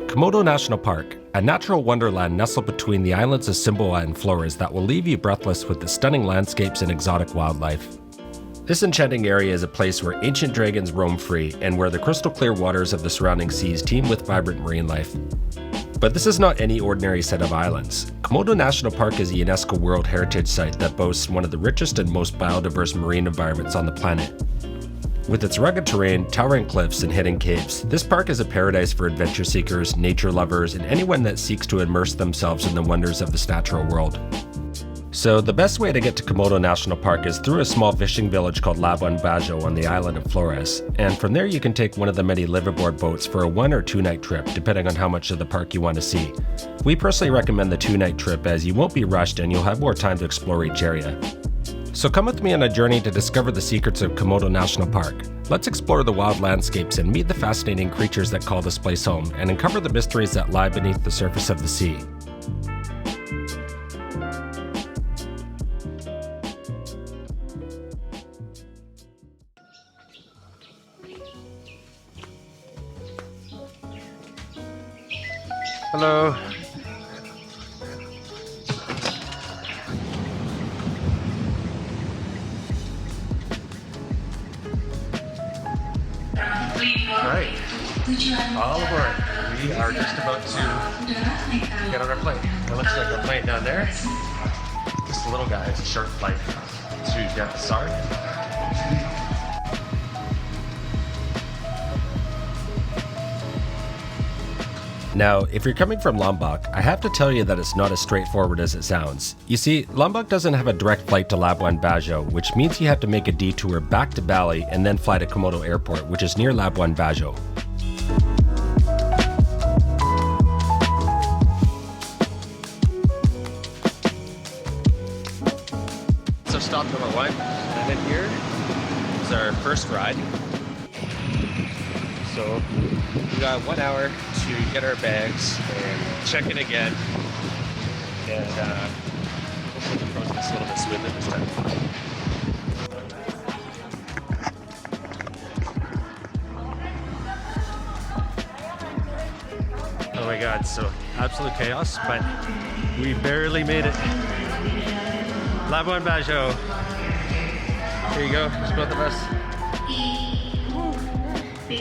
Komodo National Park, a natural wonderland nestled between the islands of Simboa and Flores that will leave you breathless with the stunning landscapes and exotic wildlife. This enchanting area is a place where ancient dragons roam free and where the crystal clear waters of the surrounding seas teem with vibrant marine life. But this is not any ordinary set of islands. Komodo National Park is a UNESCO World Heritage Site that boasts one of the richest and most biodiverse marine environments on the planet. With its rugged terrain, towering cliffs, and hidden caves, this park is a paradise for adventure seekers, nature lovers, and anyone that seeks to immerse themselves in the wonders of this natural world. So the best way to get to Komodo National Park is through a small fishing village called Labuan Bajo on the island of Flores, and from there you can take one of the many liveaboard boats for a 1 or 2 night trip, depending on how much of the park you want to see. We personally recommend the 2-night trip as you won't be rushed and you'll have more time to explore each area. So come with me on a journey to discover the secrets of Komodo National Park. Let's explore the wild landscapes and meet the fascinating creatures that call this place home, and uncover the mysteries that lie beneath the surface of the sea. Hello. Alright, all aboard. We are just about to get on our plane. It looks like our plane down there. Just a little guy, it's a short flight to Taka Makassar. Now, if you're coming from Lombok, I have to tell you that it's not as straightforward as it sounds. You see, Lombok doesn't have a direct flight to Labuan Bajo, which means you have to make a detour back to Bali and then fly to Komodo Airport, which is near Labuan Bajo. So stop number 1, and then here is our first ride. So we got 1 hour to get our bags and check in again, and hopefully the process a little bit smoother this time. Oh my god, so absolute chaos, but we barely made it. Labuan Bajo. Here you go, there's both of us.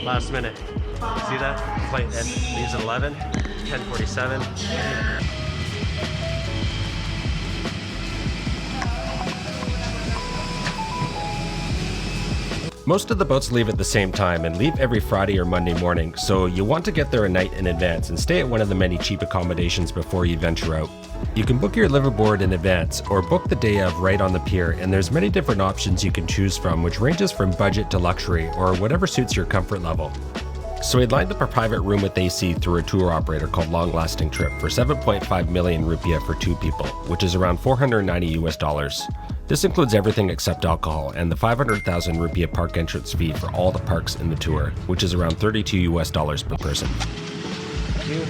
Last minute. See that? Flight leaves at 11, 10:47. Most of the boats leave at the same time and leave every Friday or Monday morning, so you want to get there a night in advance and stay at one of the many cheap accommodations before you venture out. You can book your liveaboard in advance or book the day of right on the pier, and there's many different options you can choose from, which ranges from budget to luxury or whatever suits your comfort level. So we lined up a private room with AC through a tour operator called Long Lasting Trip for 7.5 million rupiah for 2 people, which is around $490 US. This includes everything except alcohol and the 500,000 rupiah park entrance fee for all the parks in the tour, which is around $32 US per person. Thank you.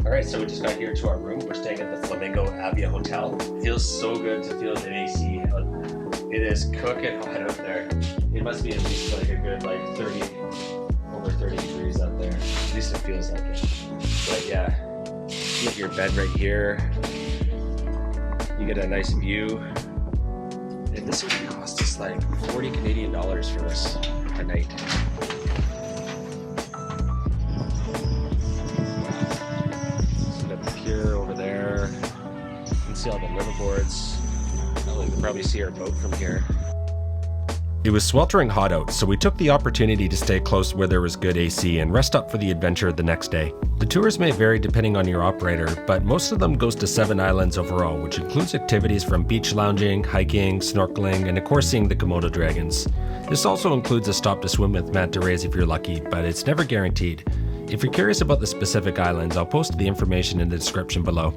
Alright, so we just got here to our room. We're staying at the Flamingo Avia Hotel. Feels so good to feel the AC. It is cooking hot out there. It must be at least like a good 30, over 30 degrees out there. At least it feels like it. But yeah, you get your bed right here. You get a nice view. And this would cost us like 40 Canadian dollars for this a night. Pier over there. You can see all the liveaboards. You can probably see our boat from here. It was sweltering hot out, so we took the opportunity to stay close where there was good AC and rest up for the adventure the next day. The tours may vary depending on your operator, but most of them goes to 7 islands overall, which includes activities from beach lounging, hiking, snorkeling, and of course seeing the Komodo dragons. This also includes a stop to swim with manta rays if you're lucky, but it's never guaranteed. If you're curious about the specific islands, I'll post the information in the description below.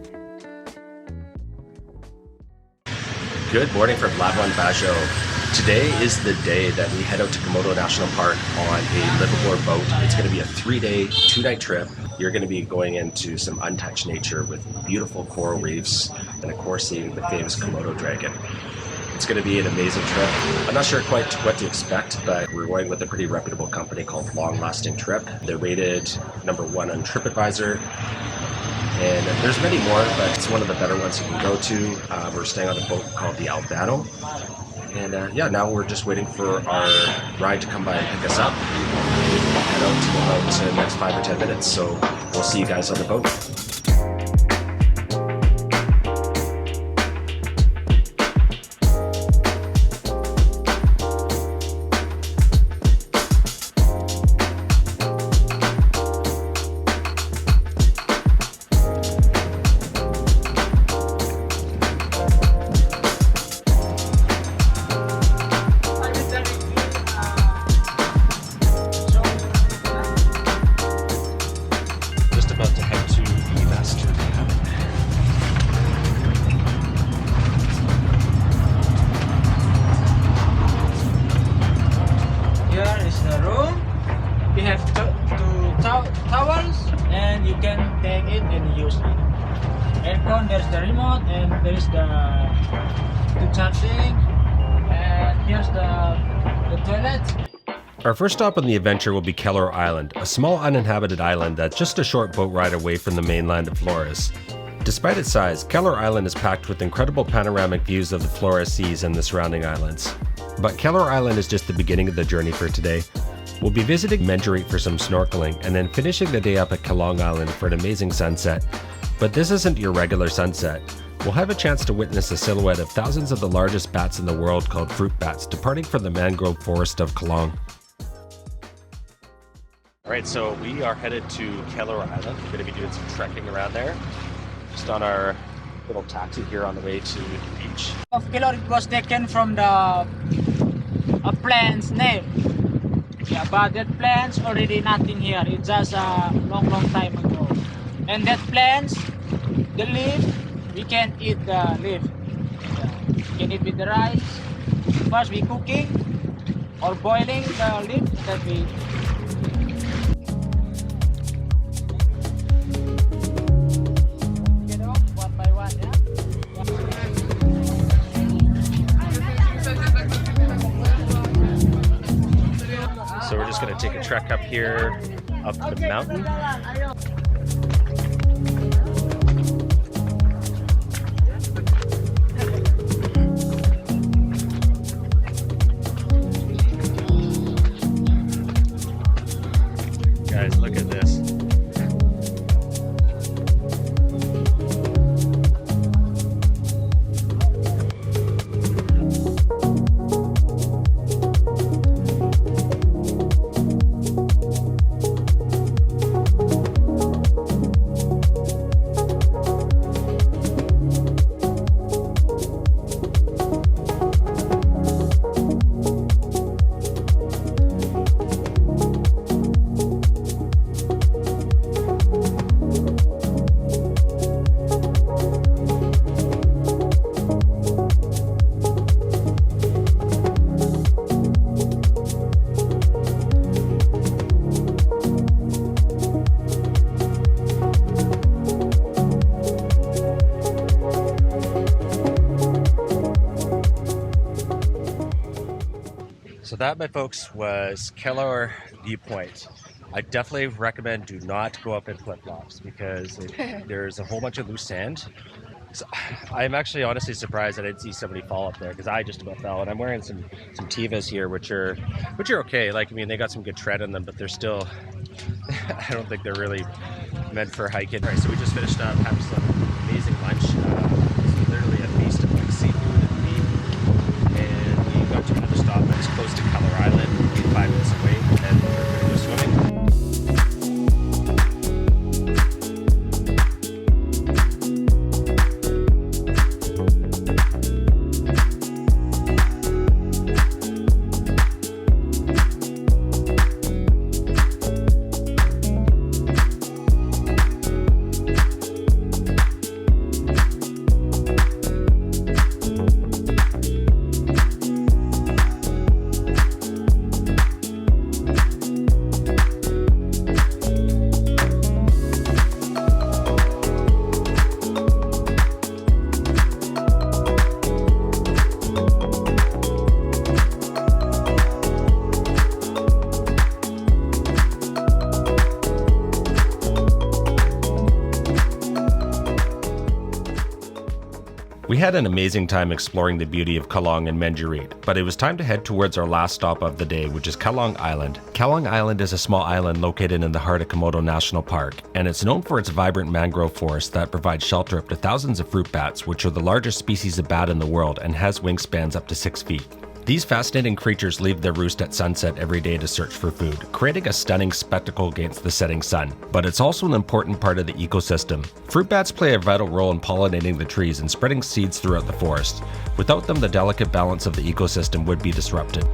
Good morning from Labuan Bajo. Today is the day that we head out to Komodo National Park on a liveaboard boat. It's going to be a 3-day, 2-night trip. You're going to be going into some untouched nature with beautiful coral reefs and of course seeing the famous Komodo dragon. It's going to be an amazing trip. I'm not sure quite what to expect, but we're going with a pretty reputable company called Long Lasting Trip. They're rated #1 on TripAdvisor. And there's many more, but it's one of the better ones you can go to. We're staying on a boat called the Bajo. And yeah, now we're just waiting for our ride to come by and pick us up. We'll head out to about the next 5 or 10 minutes. So we'll see you guys on the boat. There's the remote and there's the charging, and here's the toilet. Our first stop on the adventure will be Kanawa Island, a small uninhabited island that's just a short boat ride away from the mainland of Flores. Despite its size, Kanawa Island is packed with incredible panoramic views of the Flores Seas and the surrounding islands. But Kanawa Island is just the beginning of the journey for today. We'll be visiting Menjerit for some snorkeling and then finishing the day up at Kalong Island for an amazing sunset. But this isn't your regular sunset. We'll have a chance to witness a silhouette of thousands of the largest bats in the world called fruit bats departing from the mangrove forest of Kalong. Alright, so we are headed to Kanawa Island. We're going to be doing some trekking around there. Just on our little taxi here on the way to the beach. Of Kalong, it was taken from a plant's name. Yeah, but that plant's already nothing here. It's just a long time ago. And that plants, the leaf, we can eat the leaf. We can eat with the rice. First we cooking or boiling the leaf that we get off one by one, yeah? So we're just going to take a trek up here, up the mountain. Guys, look at this. So that, my folks, was Kanawa Viewpoint. I definitely recommend do not go up in flip-flops because there's a whole bunch of loose sand. So I'm actually honestly surprised that I didn't see somebody fall up there because I just about fell. And I'm wearing some Tevas here, which are okay. Like, I mean, they got some good tread on them, but they're still, I don't think they're really meant for hiking. All right, so we just finished up having some amazing lunch. It's literally a feast of like seafood and meat. And we got to another stop that's close to Kanawa Island, 5 minutes away, and we're going to go swimming. We had an amazing time exploring the beauty of Kalong and Manjarit, but it was time to head towards our last stop of the day, which is Kalong Island. Kalong Island is a small island located in the heart of Komodo National Park, and it's known for its vibrant mangrove forest that provides shelter up to thousands of fruit bats, which are the largest species of bat in the world and has wingspans up to 6 feet. These fascinating creatures leave their roost at sunset every day to search for food, creating a stunning spectacle against the setting sun. But it's also an important part of the ecosystem. Fruit bats play a vital role in pollinating the trees and spreading seeds throughout the forest. Without them, the delicate balance of the ecosystem would be disrupted.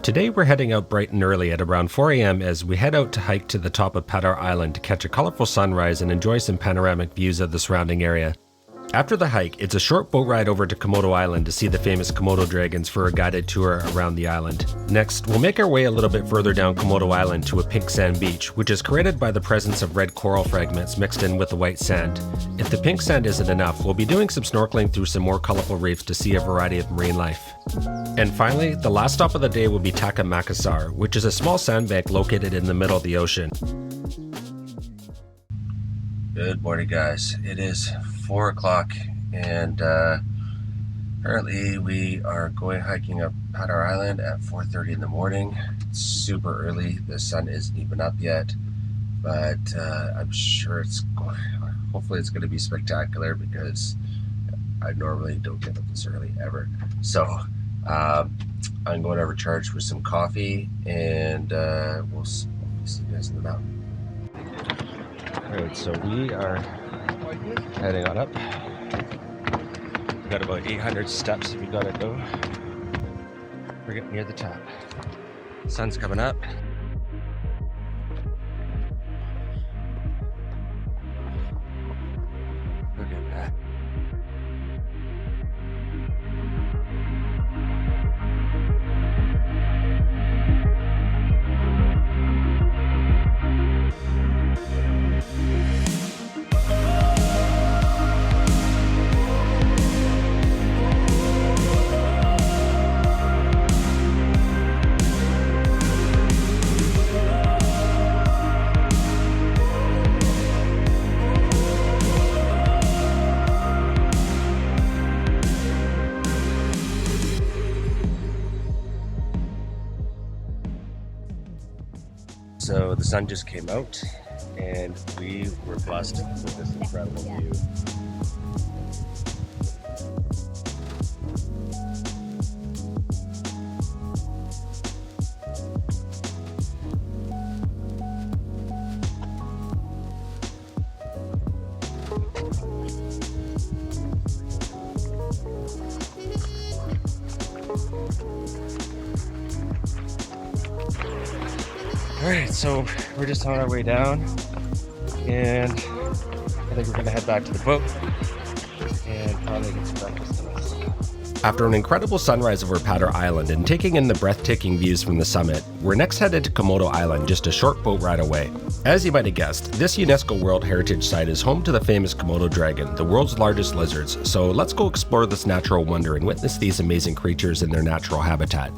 Today we're heading out bright and early at around 4 a.m. as we head out to hike to the top of Padar Island to catch a colorful sunrise and enjoy some panoramic views of the surrounding area. After the hike, it's a short boat ride over to Komodo Island to see the famous Komodo dragons for a guided tour around the island. Next, we'll make our way a little bit further down Komodo Island to a pink sand beach, which is created by the presence of red coral fragments mixed in with the white sand. If the pink sand isn't enough, we'll be doing some snorkeling through some more colorful reefs to see a variety of marine life. And finally, the last stop of the day will be Taka Makassar, which is a small sandbank located in the middle of the ocean. Good morning, guys. It is 4 o'clock and apparently we are going hiking up Padar Island at 4:30 in the morning. It's super early. The sun isn't even up yet, but I'm sure hopefully it's going to be spectacular because I normally don't get up this early ever. So I'm going to recharge with some coffee and we'll see you guys in the mountain. Alright, so we are heading on up. We've got about 800 steps we gotta go. We're getting near the top. Sun's coming up. Look at that. So the sun just came out and we were blessed with this incredible view. Alright, so we're just on our way down and I think we're going to head back to the boat and probably get some breakfast tonight. After an incredible sunrise over Padar Island and taking in the breathtaking views from the summit, we're next headed to Komodo Island, just a short boat ride away. As you might have guessed, this UNESCO World Heritage Site is home to the famous Komodo dragon, the world's largest lizards, so let's go explore this natural wonder and witness these amazing creatures in their natural habitat.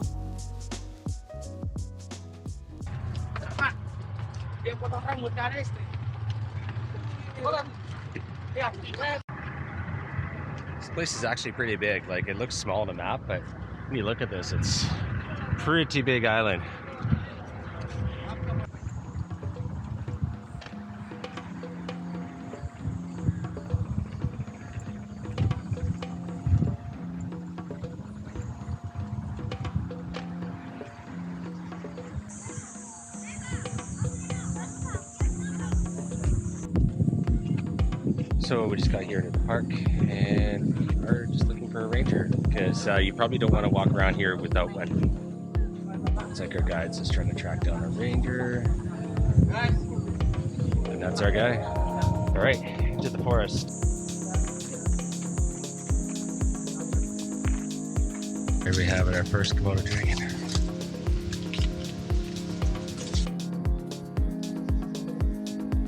This place is actually pretty big. Like, it looks small on the map, but when you look at this, it's a pretty big island. So we just got here to the park and we are just looking for a ranger because you probably don't want to walk around here without one. It's like our guide's just trying to track down a ranger. And That's our guy. All right, into the forest. Here we have it, our first Komodo dragon.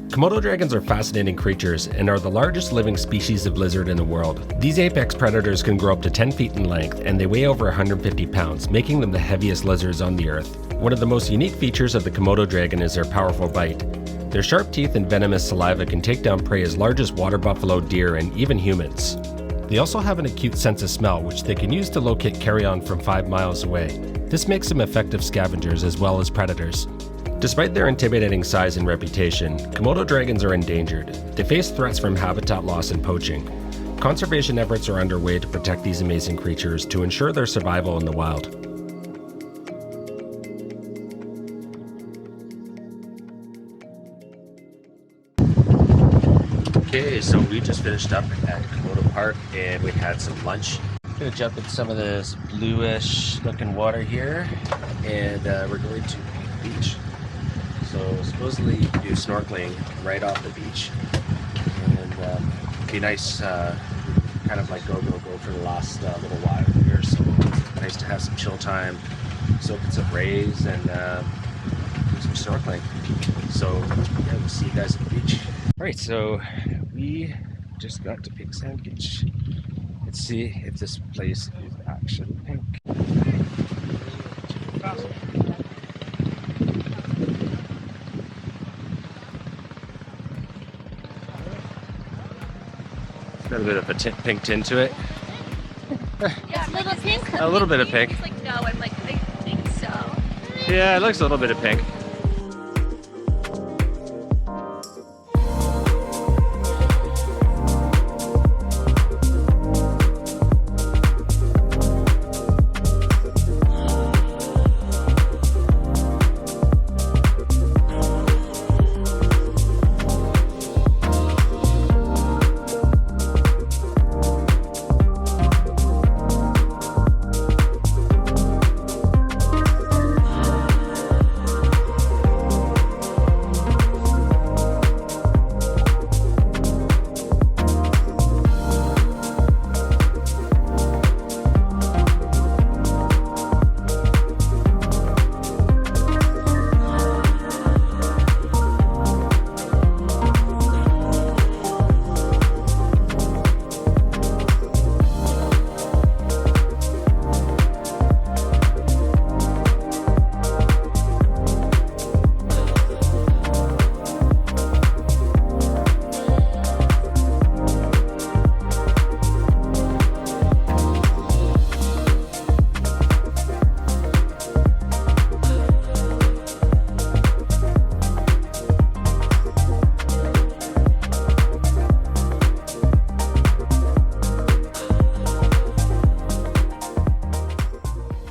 Komodo dragons are fascinating creatures and are the largest living species of lizard in the world. These apex predators can grow up to 10 feet in length and they weigh over 150 pounds, making them the heaviest lizards on the earth. One of the most unique features of the Komodo dragon is their powerful bite. Their sharp teeth and venomous saliva can take down prey as large as water buffalo, deer, and even humans. They also have an acute sense of smell, which they can use to locate carrion from 5 miles away. This makes them effective scavengers as well as predators. Despite their intimidating size and reputation, Komodo dragons are endangered. They face threats from habitat loss and poaching. Conservation efforts are underway to protect these amazing creatures to ensure their survival in the wild. Okay, so we just finished up at Komodo Park and we had some lunch. I'm gonna jump into some of this bluish looking water here, and we're going to the beach. So supposedly you can do snorkeling right off the beach, and be nice, kind of like go for the last little while here. So it's nice to have some chill time, soak in some rays, and do some snorkeling. So yeah, we'll see you guys at the beach. All right, so we just got to Pink Sand Beach. Let's see if this place is actually pink. Got a bit of a pink tint to it. Yeah, a little pink. A little bit of pink. He's like, no, I'm like, I think so. Yeah, it looks a little bit of pink.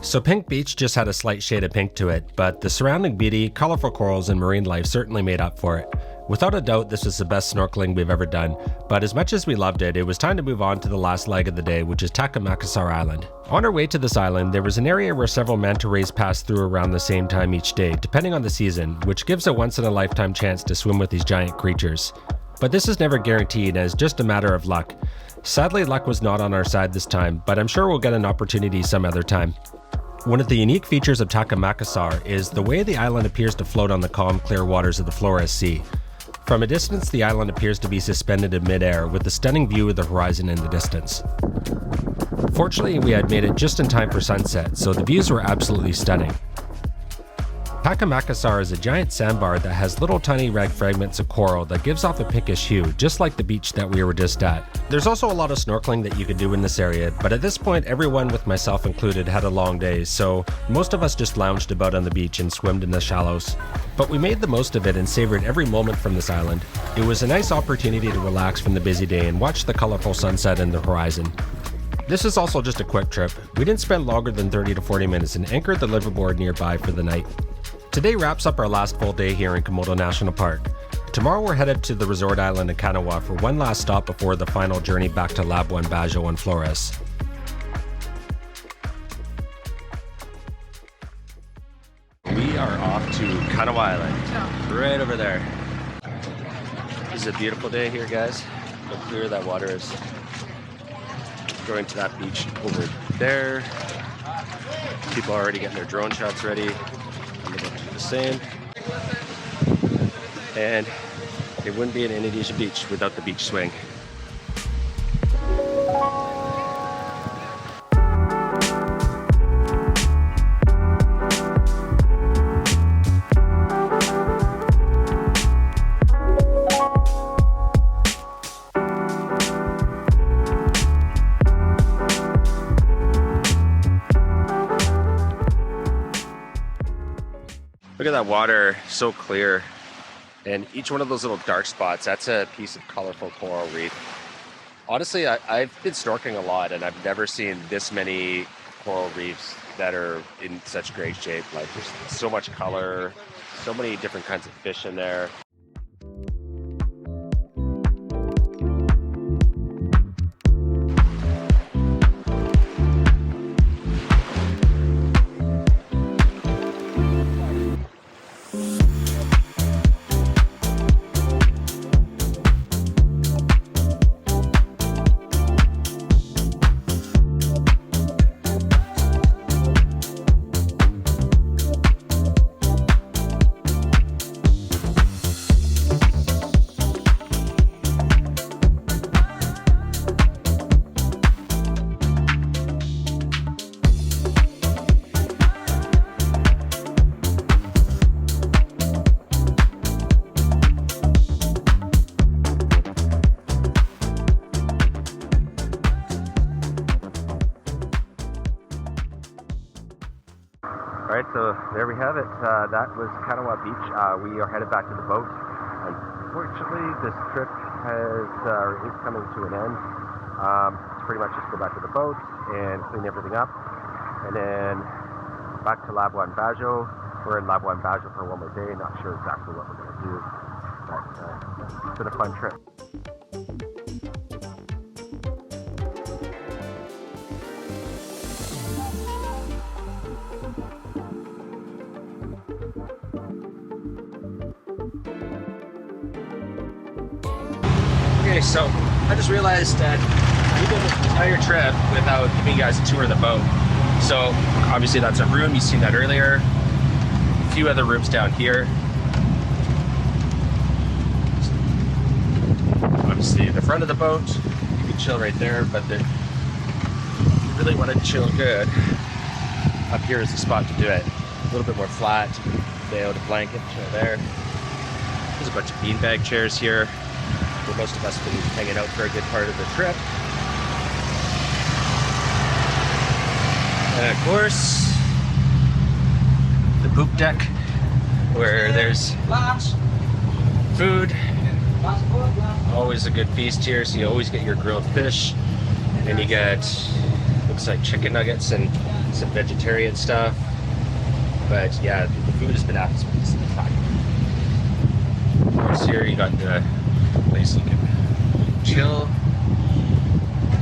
So Pink Beach just had a slight shade of pink to it, but the surrounding beauty, colorful corals, and marine life certainly made up for it. Without a doubt, this was the best snorkeling we've ever done, but as much as we loved it, it was time to move on to the last leg of the day, which is Taka Makassar Island. On our way to this island, there was an area where several manta rays passed through around the same time each day, depending on the season, which gives a once-in-a-lifetime chance to swim with these giant creatures. But this is never guaranteed, as just a matter of luck. Sadly, luck was not on our side this time, but I'm sure we'll get an opportunity some other time. One of the unique features of Taka Makassar is the way the island appears to float on the calm, clear waters of the Flores Sea. From a distance, the island appears to be suspended in midair with a stunning view of the horizon in the distance. Fortunately, we had made it just in time for sunset, so the views were absolutely stunning. Taka Makassar is a giant sandbar that has little tiny red fragments of coral that gives off a pinkish hue, just like the beach that we were just at. There's also a lot of snorkeling that you could do in this area, but at this point everyone, with myself included, had a long day, so most of us just lounged about on the beach and swimmed in the shallows. But we made the most of it and savored every moment from this island. It was a nice opportunity to relax from the busy day and watch the colorful sunset in the horizon. This is also just a quick trip. We didn't spend longer than 30 to 40 minutes and anchored the Liveaboard nearby for the night. Today wraps up our last full day here in Komodo National Park. Tomorrow we're headed to the resort island in Kanawa for one last stop before the final journey back to Labuan, Bajo, and Flores. We are off to Kanawa Island, right over there. is a beautiful day here, guys. Look how clear that water is. Going to that beach over there. People are already getting their drone shots ready. I'm about to do the same. And it wouldn't be an Indonesian beach without the beach swing. Look at that water, so clear. And each one of those little dark spots, that's a piece of colorful coral reef. Honestly, I've been snorkeling a lot and I've never seen this many coral reefs that are in such great shape. Like there's so much color, so many different kinds of fish in there. Alright, so there we have it. That was Kanawa Beach. We are headed back to the boat. Unfortunately, this trip is coming to an end. It's pretty much just go back to the boat and clean everything up. And then back to Labuan Bajo. We're in Labuan Bajo for one more day. Not sure exactly what we're going to do. But it's been a fun trip. Okay, so I just realized that we did an entire trip without giving you guys a tour of the boat. So obviously that's a room, you've seen that earlier. A few other rooms down here. Obviously the front of the boat, you can chill right there, but if you really want to chill good, up here is the spot to do it. A little bit more flat, lay out a blanket, chill there. There's a bunch of beanbag chairs here, where most of us have been hanging out for a good part of the trip. And of course, the poop deck, where there's food. Always a good feast here, so you always get your grilled fish, and you get, looks like chicken nuggets and some vegetarian stuff. But yeah, the food has been absolutely spectacular. Of course, here you got the place you can chill,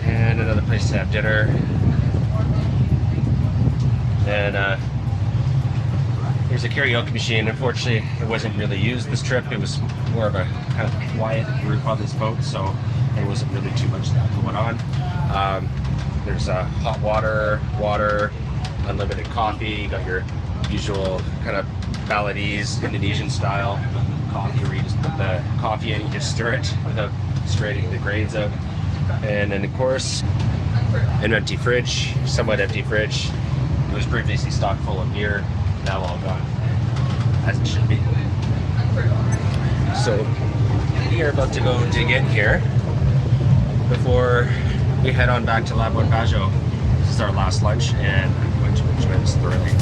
and another place to have dinner. And there's a karaoke machine. Unfortunately, it wasn't really used this trip. It was more of a kind of quiet group on this boat, so there wasn't really too much of that going on. There's hot water, unlimited coffee. You got your usual kind of Balinese Indonesian style coffee where you just put the coffee in, you just stir it without straining the grains out. And then of course, an empty fridge, somewhat empty fridge. It was previously stocked full of beer, now all gone, as it should be. So we are about to go dig in here before we head on back to Labuan Bajo. This is our last lunch and I'm going to enjoy this thoroughly.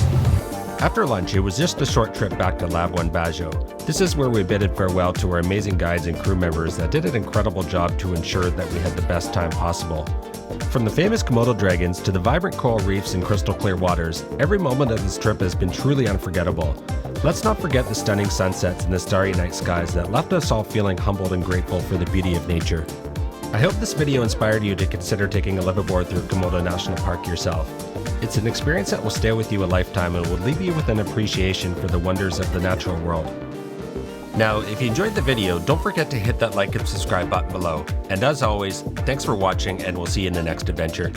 After lunch, it was just a short trip back to Labuan Bajo. This is where we bidded farewell to our amazing guides and crew members that did an incredible job to ensure that we had the best time possible. From the famous Komodo dragons to the vibrant coral reefs and crystal clear waters, every moment of this trip has been truly unforgettable. Let's not forget the stunning sunsets and the starry night skies that left us all feeling humbled and grateful for the beauty of nature. I hope this video inspired you to consider taking a liveaboard through Komodo National Park yourself. It's an experience that will stay with you a lifetime and will leave you with an appreciation for the wonders of the natural world. Now, if you enjoyed the video, don't forget to hit that like and subscribe button below. And as always, thanks for watching and we'll see you in the next adventure.